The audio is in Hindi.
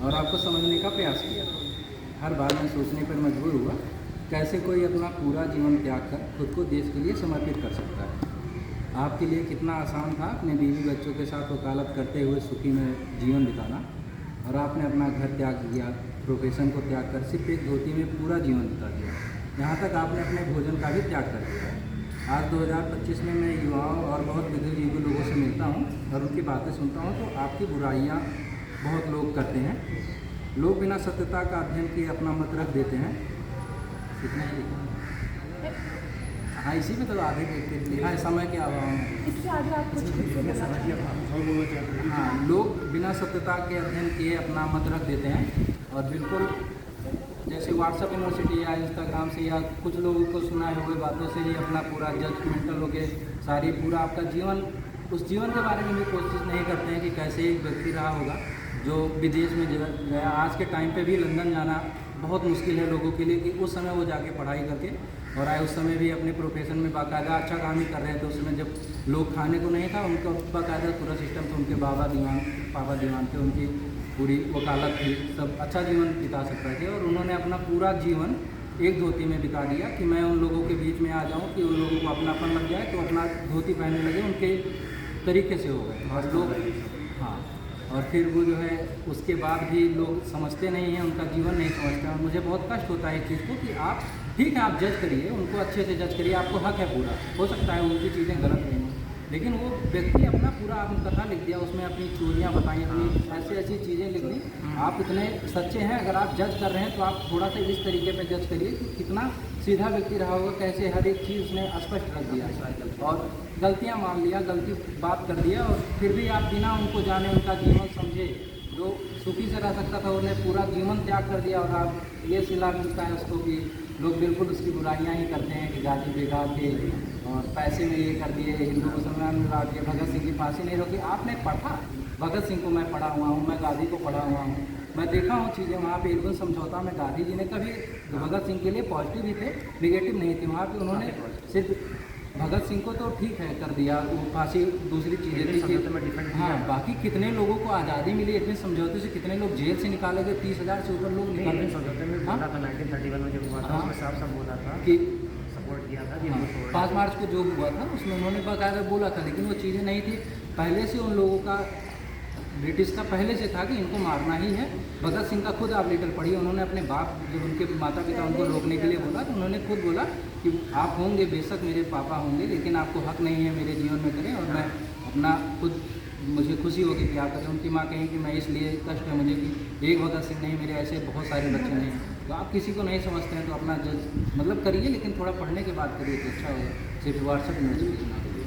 और आपको समझने का प्रयास किया। हर बार मैं सोचने पर मजबूर हुआ, कैसे कोई अपना पूरा जीवन त्याग कर खुद को देश के लिए समर्पित कर सकता है। आपके लिए कितना आसान था अपने बीवी बच्चों के साथ वकालत करते हुए सुखी में जीवन बिताना, और आपने अपना घर त्याग दिया, प्रोफेशन को त्याग कर सिर्फ एक धोती में पूरा जीवन बिता दिया। यहाँ तक आपने अपने भोजन का भी त्याग कर दिया। आज 2025 में मैं युवाओं और बहुत बुद्धिजीवी लोगों से मिलता हूँ और उनकी बातें सुनता हूँ तो आपकी बुराइयाँ बहुत लोग करते हैं। लोग बिना सत्यता का अध्ययन किए अपना मत रख देते हैं। इतना ही लिखा है। हाँ, इसी में तो आधे लिखा है, समय के अभाव में। इससे आगे आप कुछ हाँ, लोग बिना सत्यता के अध्ययन किए अपना मत रख देते हैं और बिल्कुल जैसे व्हाट्सएप यूनिवर्सिटी या इंस्टाग्राम से या कुछ लोगों को सुनाए हुए बातों से ही अपना पूरा जजमेंटल होकर सारी पूरा आपका जीवन, उस जीवन के बारे में भी कोशिश नहीं करते हैं कि कैसे एक व्यक्ति रहा होगा जो विदेश में गया। आज के टाइम पे भी लंदन जाना बहुत मुश्किल है लोगों के लिए कि उस समय वो जाके पढ़ाई करके और आए, उस समय भी अपने प्रोफेशन में बाकायदा अच्छा काम ही कर रहे थे। उस समय जब लोग खाने को नहीं था, उनका बाकायदा पूरा सिस्टम था, उनके पापा दीवान थे, उनकी पूरी वकालत थी, सब अच्छा जीवन बिता सकते थे और उन्होंने अपना पूरा जीवन एक धोती में बिता दिया कि मैं उन लोगों के बीच में आ जाऊं कि उन लोगों को अपनापन लग जाए तो अपना धोती पहनने लगे, उनके तरीके से हो गए और लोग। हाँ, और फिर वो जो है उसके बाद भी लोग समझते नहीं हैं, उनका जीवन नहीं समझते। और मुझे बहुत कष्ट होता है इस चीज़ को कि आप ठीक है, आप जज करिए, उनको अच्छे से जज करिए, आपको हक है पूरा, हो सकता है उनकी चीज़ें गलत नहीं हो, लेकिन वो व्यक्ति अपना पूरा आत्मकथा लिख दिया, उसमें अपनी चोरियाँ बताई, अपनी ऐसी चीज़ें लिख दी। आप इतने सच्चे हैं, अगर आप जज कर रहे हैं तो आप थोड़ा सा इस तरीके पे जज करिए कि कितना सीधा व्यक्ति रहा होगा, कैसे हर एक चीज़ उसने स्पष्ट रख दिया और गलतियाँ मान लिया, गलती बात कर दिया और फिर भी आप बिना उनको जाने, उनका जीवन समझे, जो सुखी से रह सकता था उन्हें पूरा जीवन त्याग कर दिया। और आप ये सिला मिलता है उसको कि लोग बिल्कुल उसकी बुराइयाँ ही करते हैं कि गाजी बेगा के और पैसे में ये कर दिए, हिंदू मुसलमान में लड़ा के भगत सिंह की फांसी नहीं रोकी। आपने पढ़ा, भगत सिंह को मैं पढ़ा हुआ हूँ, मैं गांधी को पढ़ा हुआ हूँ, मैं देखा हूँ चीज़ें वहाँ पे एकदम समझौता में गांधी जी ने कभी भगत सिंह के लिए पॉजिटिव ही थे, निगेटिव नहीं थे। वहाँ पे उन्होंने सिर्फ भगत सिंह को तो ठीक है कर दिया, वो फांसी दूसरी चीज़ें थी कि हाँ, बाकी कितने लोगों को आज़ादी मिली, इतने समझौते से कितने लोग जेल से निकाले गए, 30,000 से ऊपर लोग निकाले। समझौते में बोला था 1931 में जब हुआ था उसमें साफ साफ बोला था कि सपोर्ट किया था 5 मार्च को जो हुआ था उसमें उन्होंने बाकायदा बोला था, लेकिन वो चीज़ें नहीं थी। पहले से उन लोगों का, ब्रिटिश का पहले से था कि इनको मारना ही है। भगत सिंह का खुद आप लेटर पढ़िए, उन्होंने अपने बाप, जब उनके माता पिता उनको रोकने के लिए बोला तो उन्होंने खुद बोला कि आप होंगे, बेशक मेरे पापा होंगे, लेकिन आपको हक नहीं है मेरे जीवन में करें और मैं अपना खुद, मुझे खुशी होगी क्या करें। उनकी माँ कहें कि मैं इसलिए कष्ट है मुझे कि एक भगत सिंह नहीं, मेरे ऐसे बहुत सारे बच्चे नहीं हैं। तो आप किसी को नहीं समझते हैं तो अपना जज मतलब करिए, लेकिन थोड़ा पढ़ने के बाद करिए तो अच्छा होगा, सिर्फ व्हाट्सएप न्यूज़ ना करिए।